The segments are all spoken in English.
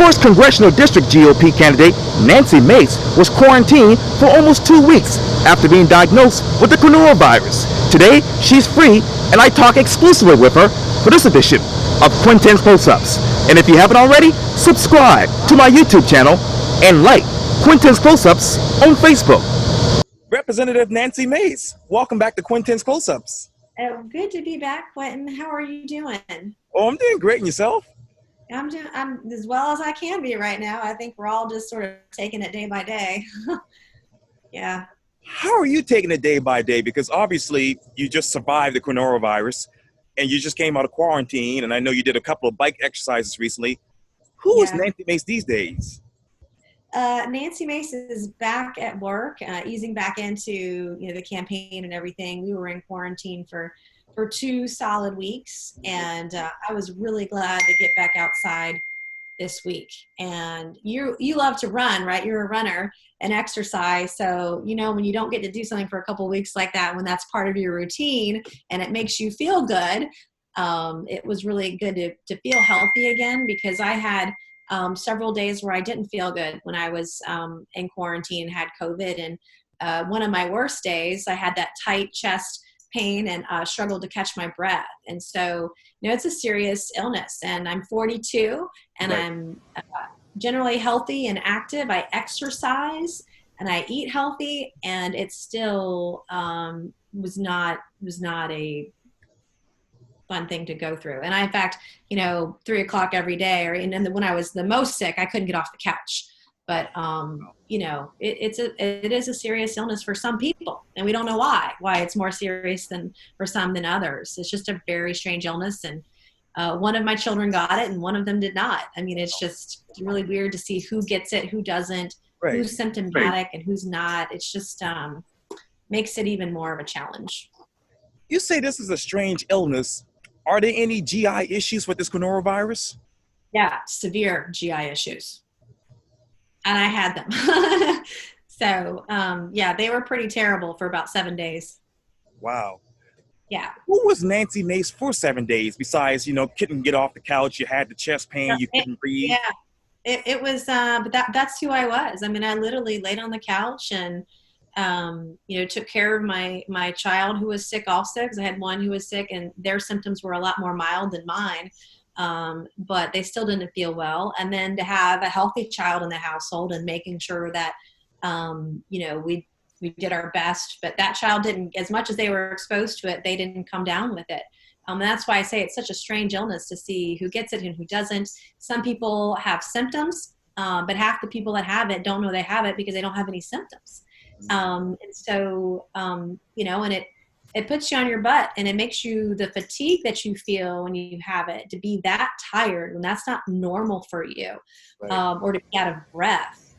4th Congressional District GOP candidate Nancy Mace was quarantined for almost 2 weeks after being diagnosed with the coronavirus. Today, she's free, and I talk exclusively with her for this edition of Quintin's Close-Ups. And if you haven't already, subscribe to my YouTube channel and like Quintin's Close-Ups on Facebook. Representative Nancy Mace, welcome back to Quintin's Close-Ups. Oh, good to be back, Quentin. How are you doing? Oh, I'm doing great. And yourself? I'm as well as I can be right now. I think we're all just sort of taking it day by day. Yeah. How are you taking it day by day? Because obviously you just survived the coronavirus and you just came out of quarantine. And I know you did a couple of bike exercises recently. Who is Nancy Mace these days? Nancy Mace is back at work, easing back into the campaign and everything. We were in quarantine for 2 solid weeks, and I was really glad to get back outside this week. And you love to run, right? You're a runner and exercise, so when you don't get to do something for a couple of weeks like that, when that's part of your routine and it makes you feel good, it was really good to feel healthy again, because I had several days where I didn't feel good when I was in quarantine and had COVID. And one of my worst days, I had that tight chest pain and struggled to catch my breath. And so, it's a serious illness. And I'm 42, and I'm generally healthy and active. I exercise and I eat healthy, and it still was not a fun thing to go through. And I, in fact, 3 o'clock every day, and then when I was the most sick, I couldn't get off the couch. But, it is a serious illness for some people, and we don't know why it's more serious for some than others. It's just a very strange illness. And one of my children got it and one of them did not. I mean, it's just really weird to see who gets it, who doesn't, who's symptomatic and who's not. It's just makes it even more of a challenge. You say this is a strange illness. Are there any GI issues with this coronavirus? Yeah, severe GI issues. And I had them. So, they were pretty terrible for about 7 days. Wow. Yeah. Who was Nancy Mace for 7 days besides, couldn't get off the couch, you had the chest pain, you couldn't breathe? Yeah. It was, but that's who I was. I mean, I literally laid on the couch and, took care of my child who was sick also, because I had one who was sick and their symptoms were a lot more mild than mine. But they still didn't feel well. And then to have a healthy child in the household and making sure that, we did our best, but that child didn't, as much as they were exposed to it, they didn't come down with it. And that's why I say it's such a strange illness to see who gets it and who doesn't. Some people have symptoms, but half the people that have it don't know they have it because they don't have any symptoms. And so, and it puts you on your butt, and it makes you, the fatigue that you feel when you have it, to be that tired when that's not normal for you, or to be out of breath.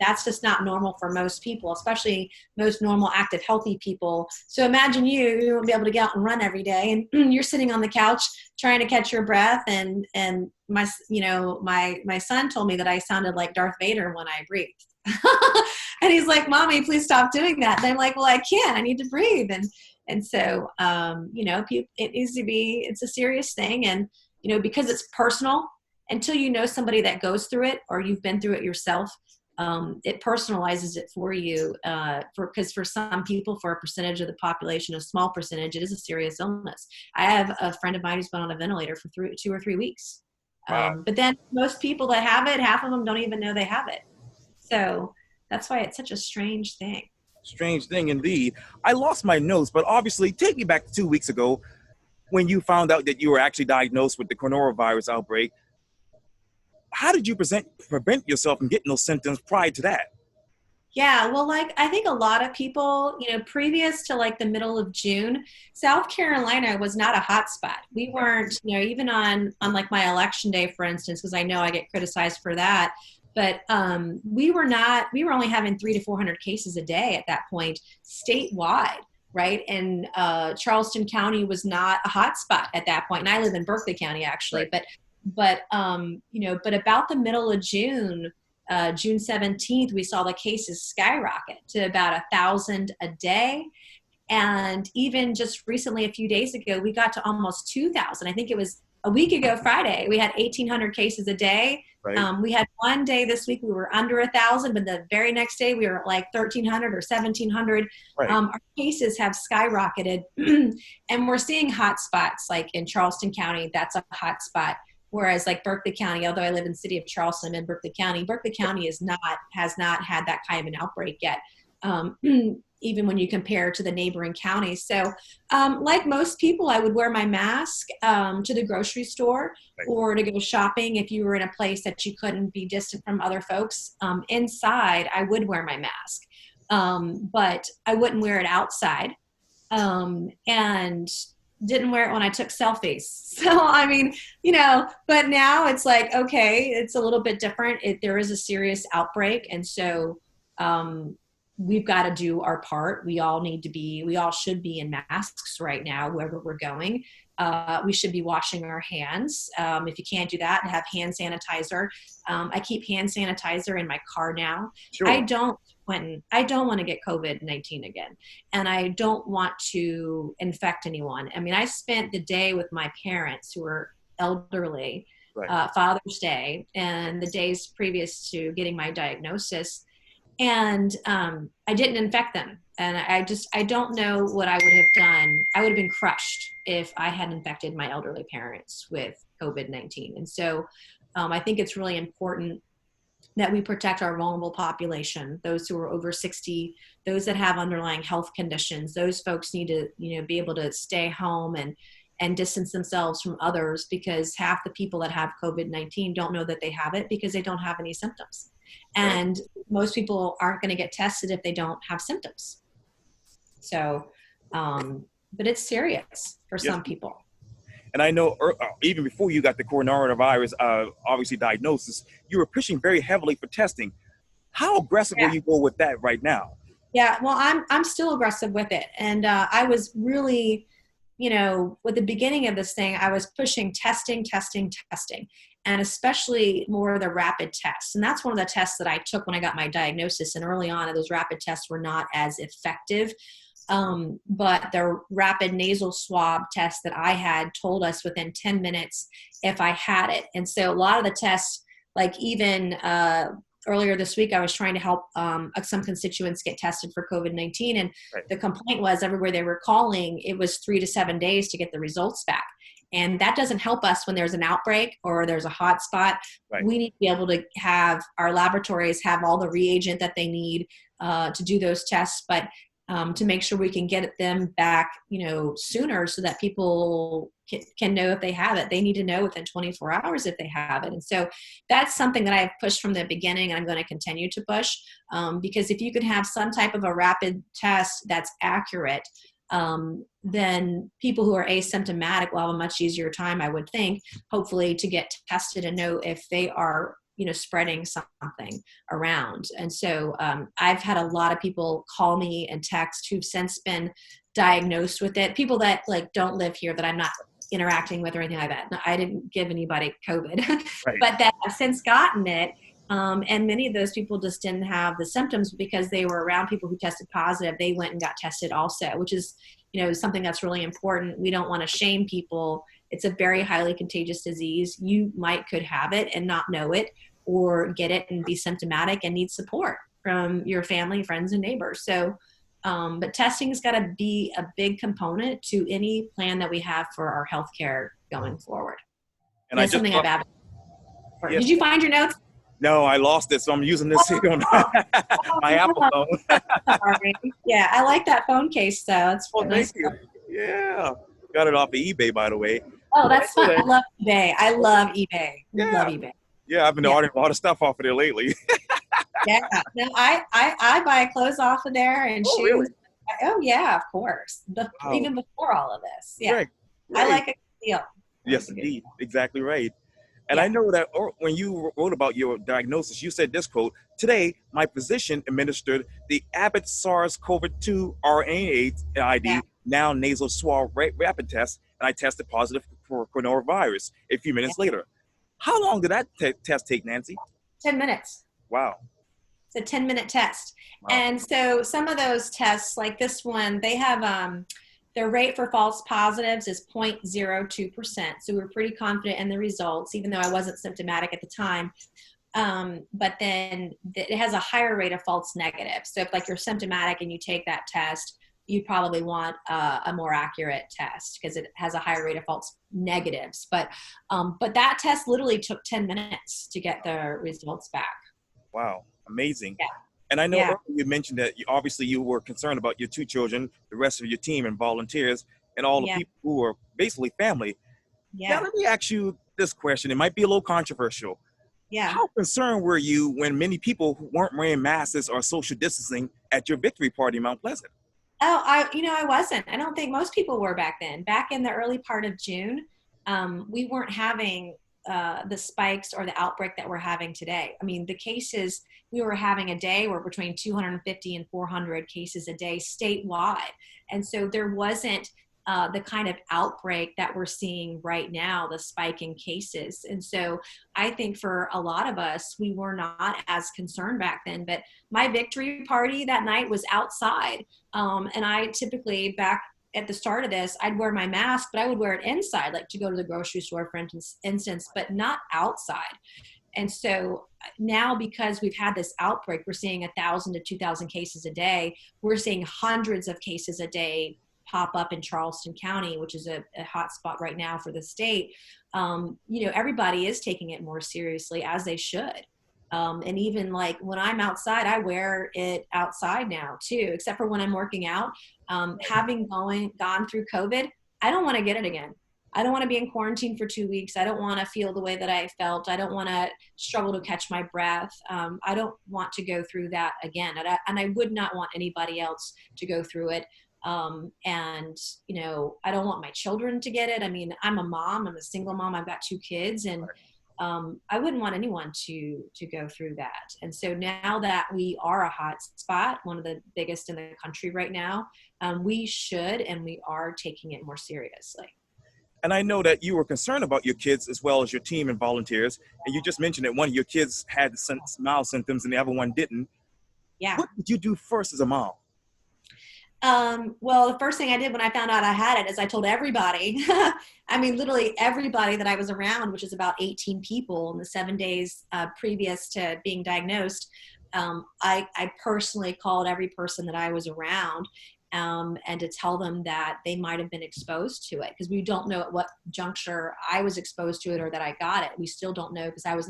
That's just not normal for most people, especially most normal, active, healthy people. So imagine you won't be able to get out and run every day, and you're sitting on the couch trying to catch your breath. And my son told me that I sounded like Darth Vader when I breathed. And he's like, "Mommy, please stop doing that." And I'm like, "Well, I can't. I need to breathe." And so, it needs to be. It's a serious thing, and because it's personal. Until you know somebody that goes through it, or you've been through it yourself, it personalizes it for you. Because for some people, for a percentage of the population, a small percentage, it is a serious illness. I have a friend of mine who's been on a ventilator for 2 or 3 weeks. Wow. But then most people that have it, half of them don't even know they have it. So that's why it's such a strange thing. Strange thing indeed. I lost my notes, but obviously take me back to 2 weeks ago when you found out that you were actually diagnosed with the coronavirus outbreak. How did you prevent yourself from getting those symptoms prior to that? Yeah, well, I think a lot of people, previous to the middle of June, South Carolina was not a hot spot. We weren't, even on my election day, for instance, because I know I get criticized for that. But we were only having 300 to 400 cases a day at that point statewide, right? And Charleston County was not a hot spot at that point. And I live in Berkeley County, actually. Right. But about the middle of June, June 17th, we saw the cases skyrocket to about 1,000 a day. And even just recently, a few days ago, we got to almost 2,000. I think it was a week ago Friday, we had 1,800 cases a day. Right. We had one day this week we were under 1,000, but the very next day we were at like 1,300 or 1,700. Right. Our cases have skyrocketed, and we're seeing hot spots like in Charleston County. That's a hot spot. Whereas like Berkeley County, although I live in the city of Charleston, I'm in Berkeley County has not had that kind of an outbreak yet. Even when you compare to the neighboring counties. So like most people, I would wear my mask to the grocery store or to go shopping if you were in a place that you couldn't be distant from other folks. Inside, I would wear my mask, but I wouldn't wear it outside, and didn't wear it when I took selfies. So, I mean, but now it's like, okay, it's a little bit different. There is a serious outbreak. And so, we've got to do our part. We all should be in masks right now, wherever we're going. We should be washing our hands. If you can't do that, have hand sanitizer. I keep hand sanitizer in my car now. Sure. Quintin, I don't want to get COVID-19 again. And I don't want to infect anyone. I mean, I spent the day with my parents who were elderly, Father's Day, and the days previous to getting my diagnosis. And I didn't infect them. And I don't know what I would have done. I would have been crushed if I had infected my elderly parents with COVID-19. And so I think it's really important that we protect our vulnerable population, those who are over 60, those that have underlying health conditions. Those folks need to, be able to stay home and distance themselves from others, because half the people that have COVID-19 don't know that they have it because they don't have any symptoms. And most people aren't going to get tested if they don't have symptoms. So, but it's serious for some people. And I know even before you got the coronavirus, obviously diagnosis, you were pushing very heavily for testing. How aggressive will you go with that right now? Yeah, well, I'm still aggressive with it. And I was really, with the beginning of this thing, I was pushing testing, and especially more of the rapid tests. And that's one of the tests that I took when I got my diagnosis. And early on, those rapid tests were not as effective. But the rapid nasal swab test that I had told us within 10 minutes if I had it. And so a lot of the tests, like even earlier this week, I was trying to help some constituents get tested for COVID-19. And the complaint was everywhere they were calling, it was 3 to 7 days to get the results back. And that doesn't help us when there's an outbreak or there's a hot spot. We need to be able to have our laboratories have all the reagent that they need to do those tests, but to make sure we can get them back, sooner so that people can know if they have it. They need to know within 24 hours if they have it. And so that's something that I've pushed from the beginning, and I'm going to continue to push, because if you could have some type of a rapid test that's accurate, then people who are asymptomatic will have a much easier time, I would think, hopefully, to get tested and know if they are spreading something around. And so I've had a lot of people call me and text who've since been diagnosed with it. People that don't live here that I'm not interacting with or anything like that. No, I didn't give anybody COVID, but that have since gotten it. And many of those people just didn't have the symptoms because they were around people who tested positive. They went and got tested also, which is, something that's really important. We don't want to shame people. It's a very highly contagious disease. You could have it and not know it, or get it and be symptomatic and need support from your family, friends, and neighbors. So, but testing has got to be a big component to any plan that we have for our healthcare going forward. And that's something I've advocated for. Did you find your notes? No, I lost it, so I'm using this here on my Apple phone. Sorry. Yeah, I like that phone case, though. It's nice. Thank you. Yeah, got it off of eBay, by the way. Oh, that's fun. I love eBay. I love eBay. Yeah, I've been ordering a lot of stuff off of there lately. Yeah, no, I buy clothes off of there and shoes. Really? Oh yeah, of course. Even before all of this. Yeah, right. I like a deal. Yes, indeed. Exactly right. And I know that when you wrote about your diagnosis, you said this quote: "Today, my physician administered the Abbott SARS-CoV-2 RNA ID, now nasal swab rapid test, and I tested positive for coronavirus a few minutes later." How long did that test take, Nancy? 10 minutes. Wow. It's a 10-minute test. Wow. And so some of those tests, like this one, they have The rate for false positives is 0.02%. So we were pretty confident in the results, even though I wasn't symptomatic at the time. But then it has a higher rate of false negatives. So if like you're symptomatic and you take that test, you probably want a more accurate test because it has a higher rate of false negatives. But that test literally took 10 minutes to get the results back. Wow, amazing. Yeah. And I know Yeah. earlier you mentioned that obviously you were concerned about your two children, the rest of your team and volunteers, and all the Yeah. people who are basically family. Now, Yeah. let me ask you this question. It might be a little controversial. Yeah. How concerned were you when many people weren't wearing masks or social distancing at your victory party in Mount Pleasant? Oh, I wasn't. I don't think most people were back then. Back in the early part of June, we weren't having the spikes or the outbreak that we're having today. I mean, the cases we were having a day were between 250 and 400 cases a day statewide. And so there wasn't the kind of outbreak that we're seeing right now, the spike in cases. And so I think for a lot of us, we were not as concerned back then. But my victory party that night was outside. And I typically, back at the start of this, I'd wear my mask, but I would wear it inside, like to go to the grocery store, for instance, but not outside. And so now, because we've had this outbreak, we're seeing 1,000 to 2,000 cases a day. We're seeing hundreds of cases a day pop up in Charleston County, which is a hot spot right now for the state. Everybody is taking it more seriously, as they should. And even like when I'm outside, I wear it outside now too, except for when I'm working out. Having gone through COVID, I don't want to get it again. I don't want to be in quarantine for 2 weeks. I don't want to feel the way that I felt. I don't want to struggle to catch my breath. I don't want to go through that again. And I would not want anybody else to go through it. I don't want my children to get it. I mean, I'm a mom, I'm a single mom, I've got 2 kids, and I wouldn't want anyone to go through that. And so now that we are a hot spot, one of the biggest in the country right now, we should, and we are taking it more seriously. And I know that you were concerned about your kids as well as your team and volunteers. And you just mentioned that one of your kids had mild symptoms and the other one didn't. Yeah. What did you do first as a mom? Well, the first thing I did when I found out I had it is I told everybody, I mean, literally everybody that I was around, which is about 18 people in the 7 days previous to being diagnosed. I personally called every person that I was around and to tell them that they might have been exposed to it, because we don't know at what juncture I was exposed to it or that I got it. We still don't know, because I was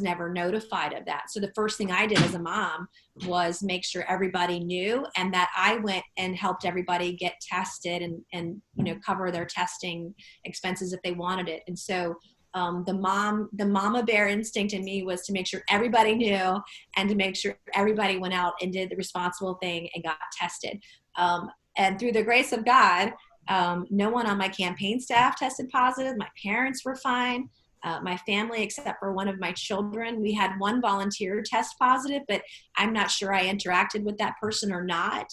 never notified of that. So the first thing I did as a mom was make sure everybody knew, and that I went and helped everybody get tested and cover their testing expenses if they wanted it. And so the mama bear instinct in me was to make sure everybody knew, and to make sure everybody went out and did the responsible thing and got tested. And through the grace of God, no one on my campaign staff tested positive. My parents were fine. My family, except for one of my children, we had one volunteer test positive, but I'm not sure I interacted with that person or not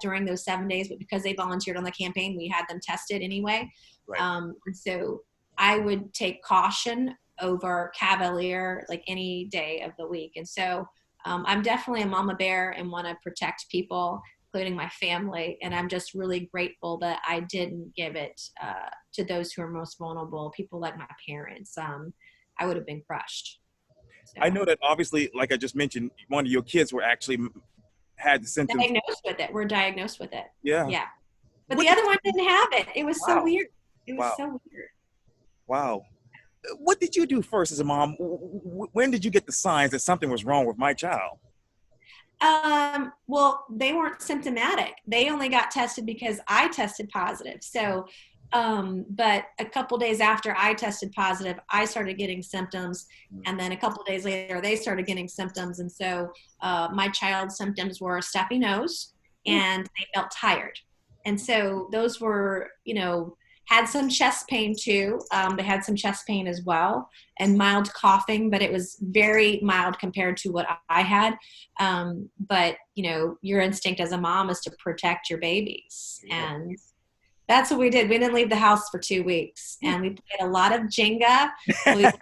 during those 7 days. But because they volunteered on the campaign, we had them tested anyway. Right. And so I would take caution over cavalier like any day of the week. And so I'm definitely a mama bear and want to protect people, including my family. And I'm just really grateful that I didn't give it to those who are most vulnerable, people like my parents. I would have been crushed. So. I know that obviously, like I just mentioned, one of your kids were actually had the symptoms. Diagnosed with it. We're diagnosed with it. Yeah. Yeah. But the other one didn't have it. It was so weird. It was so weird. Wow. What did you do first as a mom? When did you get the signs that something was wrong with my child? Well, they weren't symptomatic. They only got tested because I tested positive. So, but a couple days after I tested positive, I started getting symptoms. And then a couple days later, they started getting symptoms. And so, my child's symptoms were a stuffy nose and they felt tired. And so those were, had some chest pain too. They had some chest pain as well, and mild coughing, but it was very mild compared to what I had. But your instinct as a mom is to protect your babies. And that's what we did. We didn't leave the house for 2 weeks, and we played a lot of Jenga. We played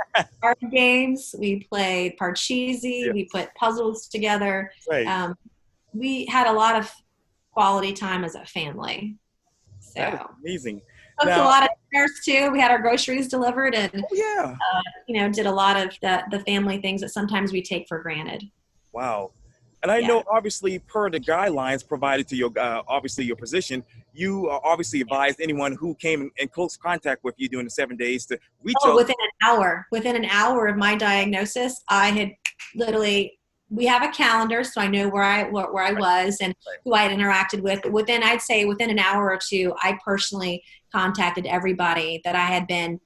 card games. We played Parcheesi. We put puzzles together. Right. We had a lot of quality time as a family. So That is amazing. cooked a Now, lot of dinners too. We had our groceries delivered and, oh yeah, did a lot of the family things that sometimes we take for granted. wow. And I Yeah. know, obviously, per the guidelines provided to your, obviously, your position, you obviously advised anyone who came in close contact with you during the 7 days to reach Oh, out. within an hour of my diagnosis, I had literally, we have a calendar, so I know where I Right, was and right. who I had interacted with. I'd say within an hour or two, I personally contacted everybody that I had been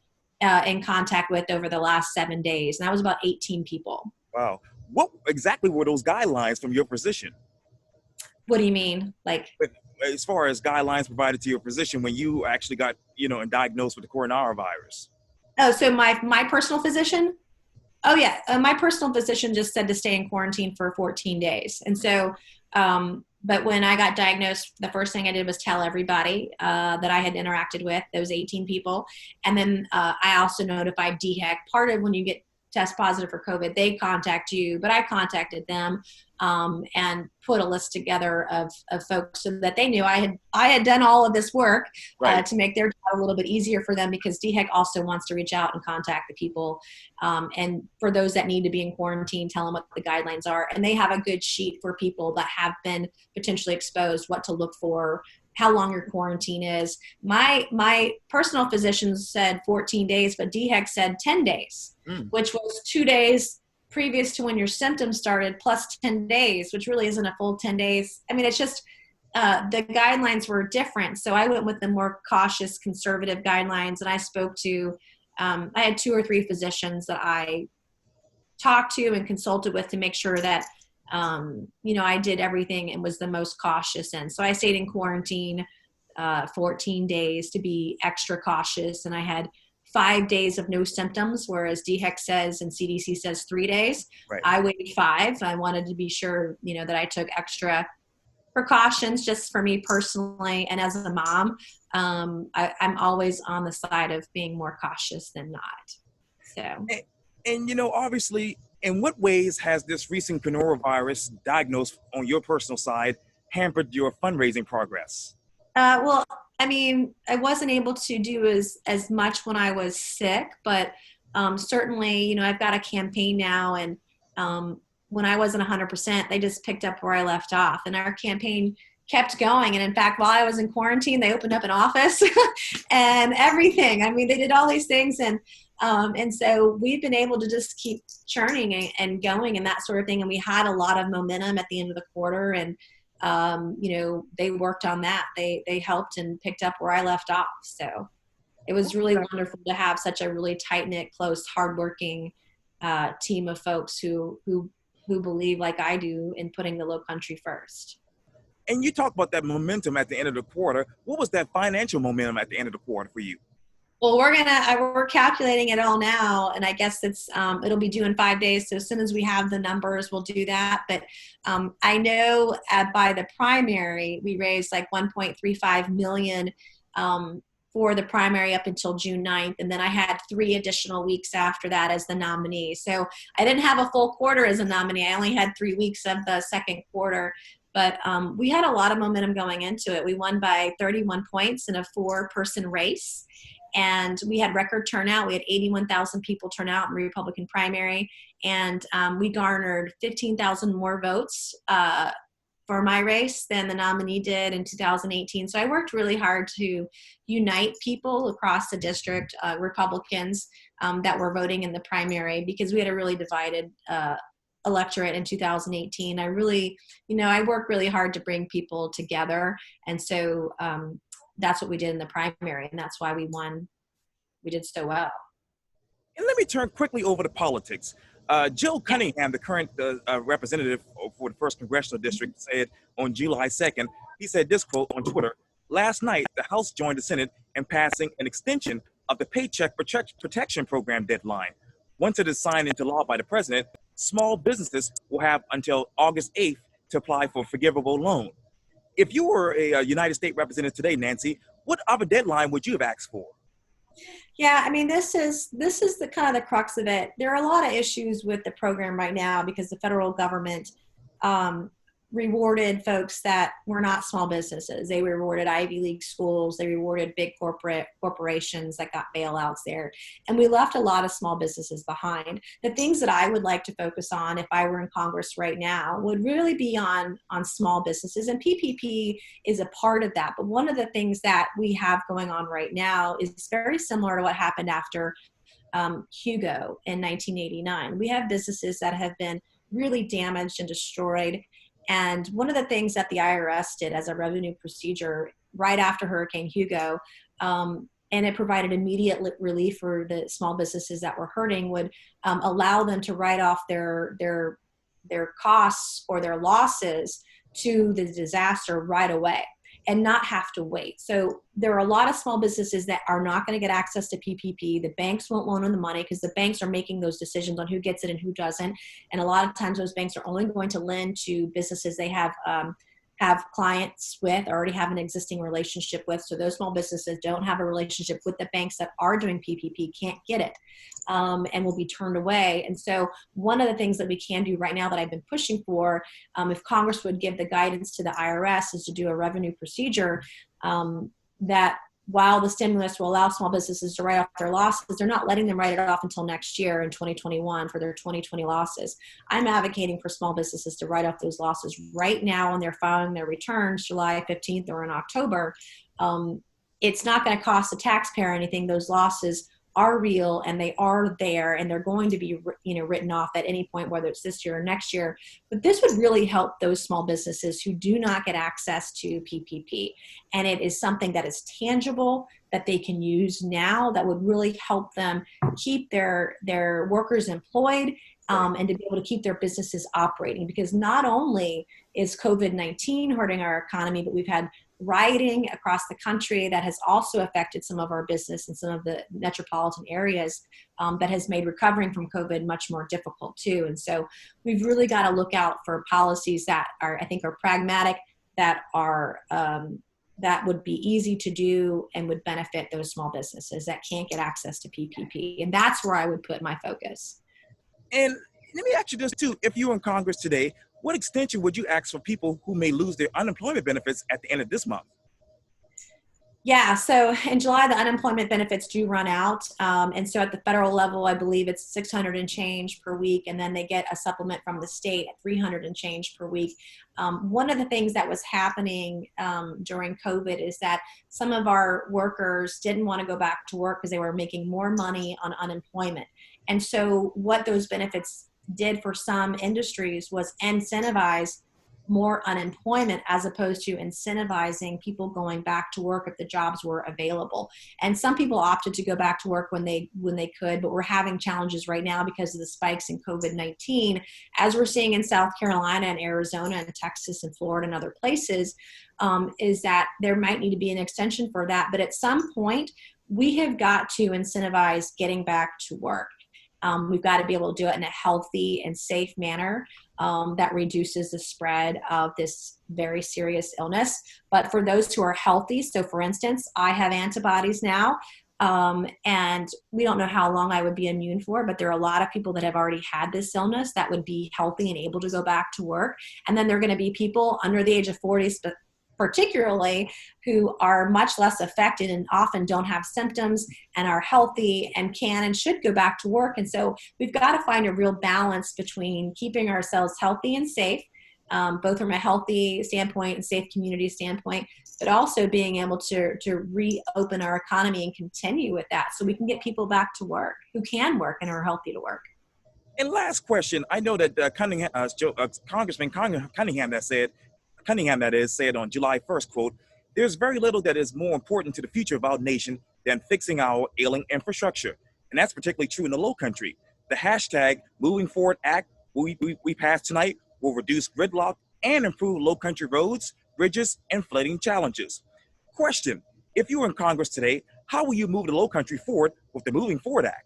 in contact with over the last 7 days, and that was about 18 people. Wow. What exactly were those guidelines from your position? What do you mean? Like, But as far as guidelines provided to your position when you actually got, and diagnosed with the coronavirus. oh, so my personal physician? Oh yeah, my personal physician just said to stay in quarantine for 14 days. And so, but when I got diagnosed, the first thing I did was tell everybody that I had interacted with, those 18 people. And then I also notified DHEC. Part of when you get test positive for COVID, they contact you, but I contacted them and put a list together of folks so that they knew I had done all of this work Right. to make their job a little bit easier for them, because DHEC also wants to reach out and contact the people. And for those that need to be in quarantine, tell them what the guidelines are. And they have a good sheet for people that have been potentially exposed, what to look for, how long your quarantine is. My personal physician said 14 days, but DHEC said 10 days, Mm. which was 2 days previous to when your symptoms started plus 10 days, which really isn't a full 10 days. I mean, it's just the guidelines were different. So I went with the more cautious, conservative guidelines, and I spoke to, I had 2 or 3 physicians that I talked to and consulted with to make sure that, I did everything and was the most cautious. And so I stayed in quarantine 14 days to be extra cautious. And I had 5 days of no symptoms, whereas DHEC says and CDC says 3 days. Right. I waited 5. I wanted to be sure, that I took extra precautions just for me personally. And as a mom, I'm always on the side of being more cautious than not. So. And obviously, in what ways has this recent coronavirus diagnosed on your personal side hampered your fundraising progress? Well, I mean, I wasn't able to do as much when I was sick, but certainly, I've got a campaign now, and when I wasn't 100%, they just picked up where I left off, and our campaign kept going. And in fact, while I was in quarantine, they opened up an office and everything. I mean, they did all these things, and so we've been able to just keep churning and going and that sort of thing. And we had a lot of momentum at the end of the quarter, and they worked on that. They helped and picked up where I left off. So it was really wonderful to have such a really tight-knit, close, hardworking team of folks who believe like I do in putting the low country first. And you talk about that momentum at the end of the quarter. What was that financial momentum at the end of the quarter for you? Well, we're calculating it all now, and I guess it'll be due in 5 days. So as soon as we have the numbers, we'll do that. But I know by the primary, we raised like 1.35 million for the primary up until June 9th. And then I had 3 additional weeks after that as the nominee. So I didn't have a full quarter as a nominee. I only had 3 weeks of the second quarter. But we had a lot of momentum going into it. We won by 31 points in a 4-person race. And we had record turnout. We had 81,000 people turn out in the Republican primary. And we garnered 15,000 more votes for my race than the nominee did in 2018. So I worked really hard to unite people across the district, Republicans that were voting in the primary, because we had a really divided electorate in 2018. I worked really hard to bring people together. And so that's what we did in the primary, and that's why we won. We did so well. And let me turn quickly over to politics. Joe Cunningham, the current representative for the 1st Congressional District, said on July 2nd, he said this quote on Twitter: "Last night, the House joined the Senate in passing an extension of the Paycheck Protection Program deadline. Once it is signed into law by the president, small businesses will have until August 8th to apply for a forgivable loan." If you were a United States representative today, Nancy, what other deadline would you have asked for? Yeah, I mean, this is the kind of the crux of it. There are a lot of issues with the program right now because the federal government rewarded folks that were not small businesses. They rewarded Ivy League schools. They rewarded big corporations that got bailouts there. And we left a lot of small businesses behind. The things that I would like to focus on if I were in Congress right now would really be on small businesses. And PPP is a part of that. But one of the things that we have going on right now is very similar to what happened after Hugo in 1989. We have businesses that have been really damaged and destroyed. And one of the things that the IRS did as a revenue procedure right after Hurricane Hugo, and it provided immediate relief for the small businesses that were hurting, would allow them to write off their costs or their losses to the disaster right away and not have to wait. So there are a lot of small businesses that are not going to get access to PPP. The banks won't loan them the money because the banks are making those decisions on who gets it and who doesn't. And a lot of times those banks are only going to lend to businesses they have clients with, or already have an existing relationship with. So those small businesses don't have a relationship with the banks that are doing PPP, can't get it, and will be turned away. And so one of the things that we can do right now that I've been pushing for, if Congress would give the guidance to the IRS, is to do a revenue procedure that while the stimulus will allow small businesses to write off their losses, they're not letting them write it off until next year in 2021 for their 2020 losses. I'm advocating for small businesses to write off those losses right now when they're filing their returns, July 15th or in October. It's not going to cost the taxpayer anything. Those losses are real and they are there, and they're going to be written off at any point, whether it's this year or next year. But this would really help those small businesses who do not get access to PPP. And it is something that is tangible that they can use now that would really help them keep their workers employed, and to be able to keep their businesses operating. Because not only is COVID-19 hurting our economy, but we've had rioting across the country that has also affected some of our business in some of the metropolitan areas, that has made recovering from COVID much more difficult too. And so we've really got to look out for policies that I think are pragmatic, that are that would be easy to do and would benefit those small businesses that can't get access to PPP. And that's where I would put my focus. And let me ask you this too. If you were in Congress today, what extension would you ask for people who may lose their unemployment benefits at the end of this month? Yeah, so in July, the unemployment benefits do run out. And so at the federal level, I believe it's $600 and change per week. And then they get a supplement from the state at $300 and change per week. One of the things that was happening during COVID is that some of our workers didn't want to go back to work because they were making more money on unemployment. And so what those benefits did for some industries was incentivize more unemployment as opposed to incentivizing people going back to work if the jobs were available. And some people opted to go back to work when they could, but we're having challenges right now because of the spikes in COVID-19, as we're seeing in South Carolina and Arizona and Texas and Florida and other places, is that there might need to be an extension for that. But at some point, we have got to incentivize getting back to work. We've got to be able to do it in a healthy and safe manner that reduces the spread of this very serious illness. But for those who are healthy, so for instance, I have antibodies now, and we don't know how long I would be immune for, but there are a lot of people that have already had this illness that would be healthy and able to go back to work. And then there are going to be people under the age of 40, particularly, who are much less affected and often don't have symptoms and are healthy and can and should go back to work. And so we've got to find a real balance between keeping ourselves healthy and safe, both from a healthy standpoint and safe community standpoint, but also being able to reopen our economy and continue with that so we can get people back to work who can work and are healthy to work. And last question, I know that Congressman Cunningham said on July 1st, quote, "There's very little that is more important to the future of our nation than fixing our ailing infrastructure." And that's particularly true in the Low Country. The hashtag Moving Forward Act we passed tonight will reduce gridlock and improve Low Country roads, bridges, and flooding challenges. Question, if you were in Congress today, how will you move the Low Country forward with the Moving Forward Act?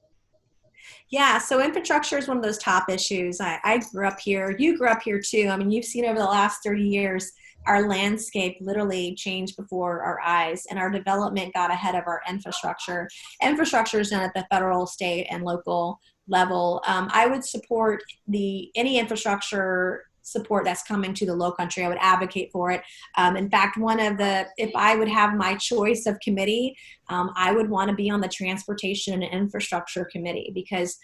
Yeah, so infrastructure is one of those top issues. I grew up here. You grew up here too. I mean, you've seen over the last 30 years, our landscape literally changed before our eyes, and our development got ahead of our infrastructure. Infrastructure is done at the federal, state, and local level. I would support any infrastructure support that's coming to the Low Country. I would advocate for it. In fact, if I would have my choice of committee, I would want to be on the Transportation and Infrastructure Committee, because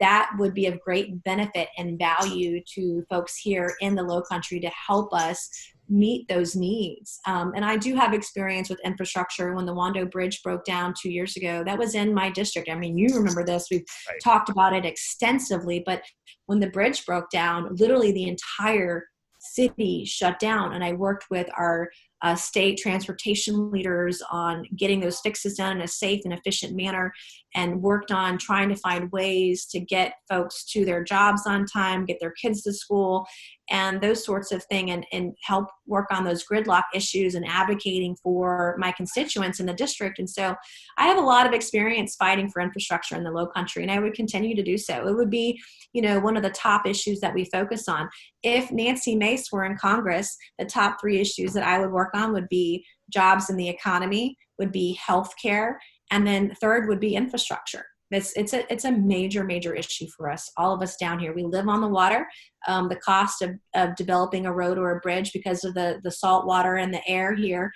that would be of great benefit and value to folks here in the Low Country to help us meet those needs. And I do have experience with infrastructure. When the Wando Bridge broke down 2 years ago, that was in my district. I mean, you remember this. We've talked about it extensively, but when the bridge broke down, literally the entire city shut down. And I worked with our state transportation leaders on getting those fixes done in a safe and efficient manner, and worked on trying to find ways to get folks to their jobs on time, get their kids to school, and those sorts of things, and help work on those gridlock issues and advocating for my constituents in the district. And so I have a lot of experience fighting for infrastructure in the Low Country, and I would continue to do so. It would be, one of the top issues that we focus on. If Nancy Mace were in Congress, the top 3 issues that I would work on would be jobs in the economy, would be healthcare, and then third would be infrastructure. It's a major issue for us, all of us down here. We live on the water. The cost of developing a road or a bridge because of the salt water and the air here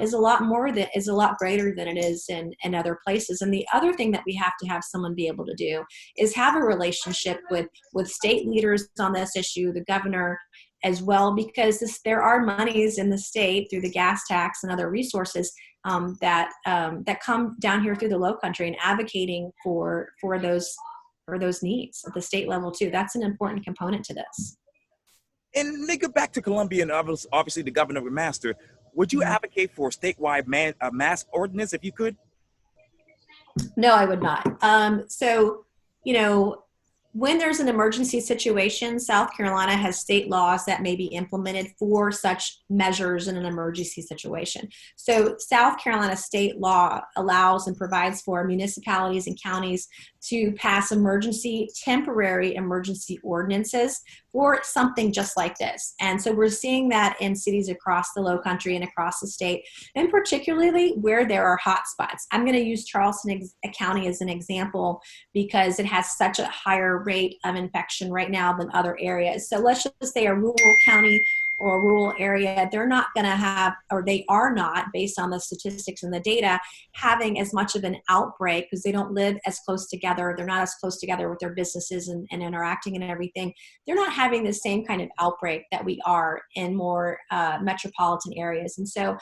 is a lot greater than it is in other places. And the other thing that we have to have someone be able to do is have a relationship with state leaders on this issue, the governor as well, because there are monies in the state through the gas tax and other resources that come down here through the Low Country, and advocating for those needs at the state level too. That's an important component to this. And make it back to Columbia, and obviously the governor of master. Would you advocate for a statewide mask ordinance if you could? No, I would not. When there's an emergency situation, South Carolina has state laws that may be implemented for such measures in an emergency situation. So South Carolina state law allows and provides for municipalities and counties to pass temporary emergency ordinances for something just like this. And so we're seeing that in cities across the Low Country and across the state, and particularly where there are hot spots. I'm going to use Charleston County as an example because it has such a higher rate of infection right now than other areas. So let's just say a rural county or a rural area, they're not going to have, or they are not, based on the statistics and the data, having as much of an outbreak because they don't live as close together. They're not as close together with their businesses and interacting and everything. They're not having the same kind of outbreak that we are in more metropolitan areas. And so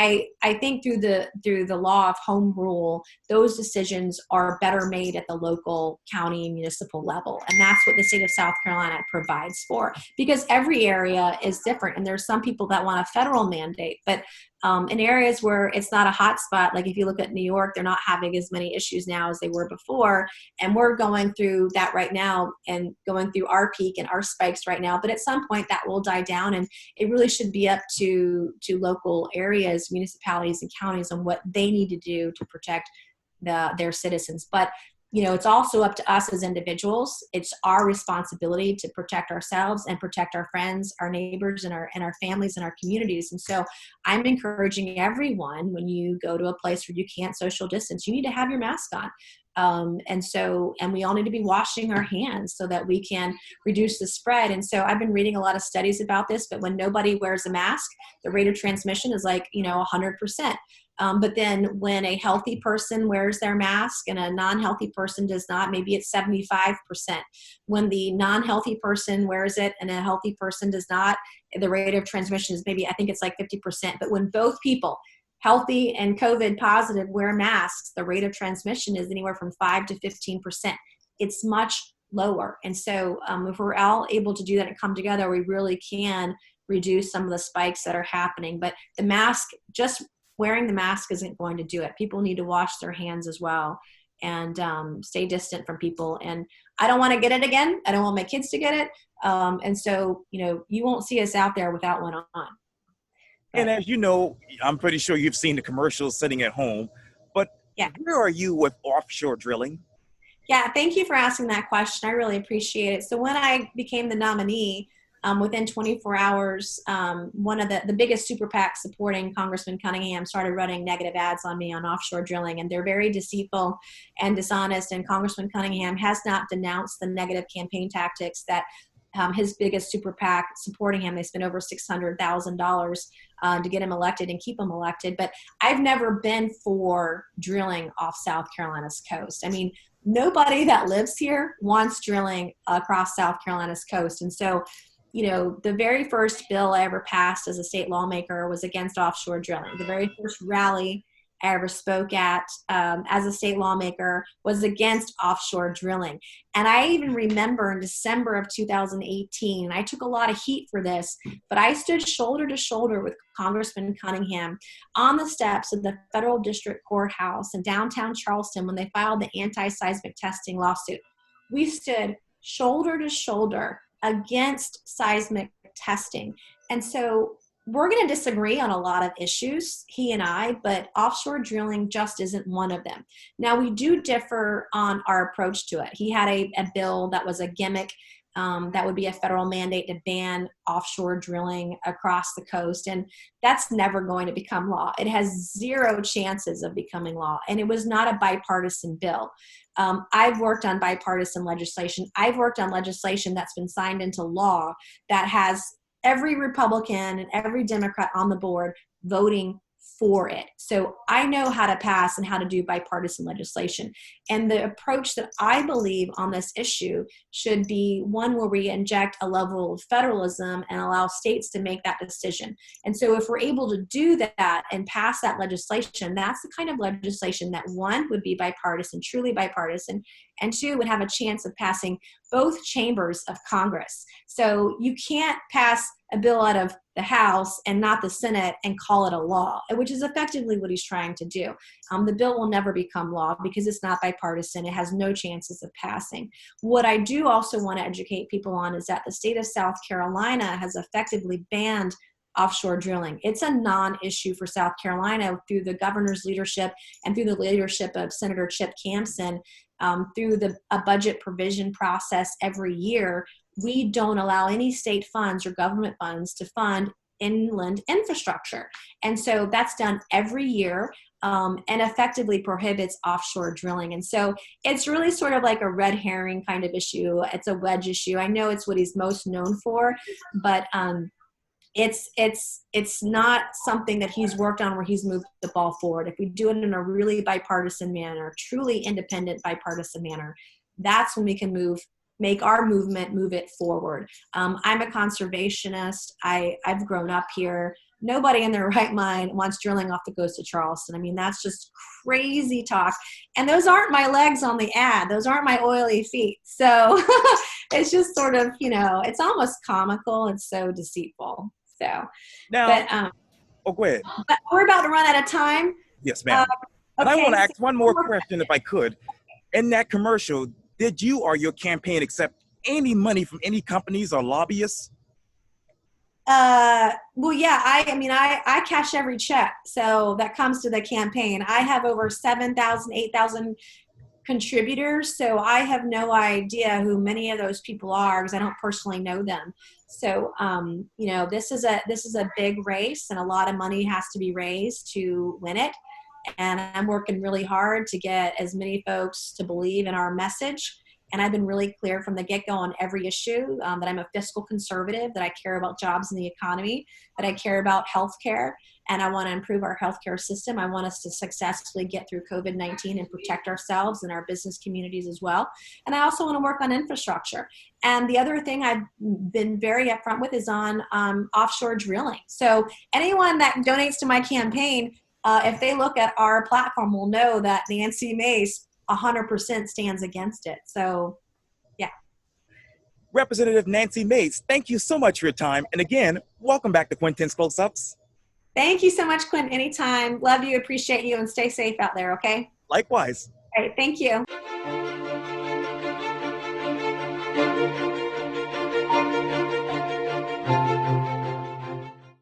I think through the law of home rule, those decisions are better made at the local, county, municipal level. And that's what the state of South Carolina provides for, because every area is different. And there's some people that want a federal mandate, but in areas where it's not a hot spot, like if you look at New York, they're not having as many issues now as they were before. And we're going through that right now and going through our peak and our spikes right now. But at some point that will die down, and it really should be up to local areas, municipalities and counties on what they need to do to protect their citizens. But it's also up to us as individuals. It's our responsibility to protect ourselves and protect our friends, our neighbors, and our families and our communities. And so I'm encouraging everyone, when you go to a place where you can't social distance, you need to have your mask on. And we all need to be washing our hands so that we can reduce the spread. And so I've been reading a lot of studies about this, but when nobody wears a mask, the rate of transmission is 100%. But then when a healthy person wears their mask and a non-healthy person does not, maybe it's 75%. When the non-healthy person wears it and a healthy person does not, the rate of transmission is I think it's 50%. But when both people, healthy and COVID positive, wear masks, the rate of transmission is anywhere from 5 to 15%. It's much lower. And so if we're all able to do that and come together, we really can reduce some of the spikes that are happening. But the mask, just wearing the mask isn't going to do it. People need to wash their hands as well and stay distant from people. And I don't want to get it again. I don't want my kids to get it. And so, you won't see us out there without one on. And as you know, I'm pretty sure you've seen the commercials sitting at home, but where are you with offshore drilling? Yeah, thank you for asking that question. I really appreciate it. So when I became the nominee, within 24 hours, one of the biggest super PACs supporting Congressman Cunningham started running negative ads on me on offshore drilling, and they're very deceitful and dishonest. And Congressman Cunningham has not denounced the negative campaign tactics that his biggest super PAC supporting him. They spent over $600,000 to get him elected and keep him elected. But I've never been for drilling off South Carolina's coast. I mean, nobody that lives here wants drilling across South Carolina's coast. And so, the very first bill I ever passed as a state lawmaker was against offshore drilling. The very first rally I ever spoke at as a state lawmaker was against offshore drilling. And I even remember in December of 2018, I took a lot of heat for this, but I stood shoulder to shoulder with Congressman Cunningham on the steps of the federal district courthouse in downtown Charleston when they filed the anti-seismic testing lawsuit. We stood shoulder to shoulder against seismic testing. And so we're going to disagree on a lot of issues, he and I, but offshore drilling just isn't one of them. Now, we do differ on our approach to it. He had a bill that was a gimmick that would be a federal mandate to ban offshore drilling across the coast, and that's never going to become law. It has zero chances of becoming law, and it was not a bipartisan bill. I've worked on bipartisan legislation. I've worked on legislation that's been signed into law that has every Republican and every Democrat on the board voting for it. So I know how to pass and how to do bipartisan legislation. And the approach that I believe on this issue should be one where we inject a level of federalism and allow states to make that decision. And so if we're able to do that and pass that legislation, that's the kind of legislation that, one, would be bipartisan, truly bipartisan, and two, would have a chance of passing both chambers of Congress. So you can't pass a bill out of the House and not the Senate and call it a law, which is effectively what he's trying to do. The bill will never become law because it's not bipartisan. It has no chances of passing. What I do also want to educate people on is that the state of South Carolina has effectively banned offshore drilling. It's a non-issue for South Carolina through the governor's leadership and through the leadership of Senator Chip Campson, through a budget provision process every year. We don't allow any state funds or government funds to fund inland infrastructure. And so that's done every year and effectively prohibits offshore drilling. And so it's really sort of like a red herring kind of issue. It's a wedge issue. I know it's what he's most known for, but it's not something that he's worked on where he's moved the ball forward. If we do it in a really bipartisan manner, truly independent bipartisan manner, that's when we can make our movement move it forward. I'm a conservationist. I've grown up here. Nobody in their right mind wants drilling off the coast of Charleston. I mean, that's just crazy talk. And those aren't my legs on the ad. Those aren't my oily feet. So it's just sort of, it's almost comical. It's so deceitful. So now, go ahead. But we're about to run out of time. Yes, ma'am. And I okay, want to ask one more question if I could. In that commercial, did you or your campaign accept any money from any companies or lobbyists? Well, yeah, I cash every check. So that comes to the campaign. I have over 7,000, 8,000 contributors. So I have no idea who many of those people are because I don't personally know them. So, this is a big race and a lot of money has to be raised to win it. And I'm working really hard to get as many folks to believe in our message. And I've been really clear from the get-go on every issue that I'm a fiscal conservative, that I care about jobs in the economy, that I care about healthcare, and I want to improve our healthcare system. I want us to successfully get through COVID-19 and protect ourselves and our business communities as well. And I also want to work on infrastructure. And the other thing I've been very upfront with is on offshore drilling. So anyone that donates to my campaign, if they look at our platform, will know that Nancy Mace 100% stands against it. So, yeah. Representative Nancy Mace, thank you so much for your time. And again, welcome back to Quintin's Close-Ups. Thank you so much, Quintin. Anytime. Love you, appreciate you, and stay safe out there, okay? Likewise. All right, thank you.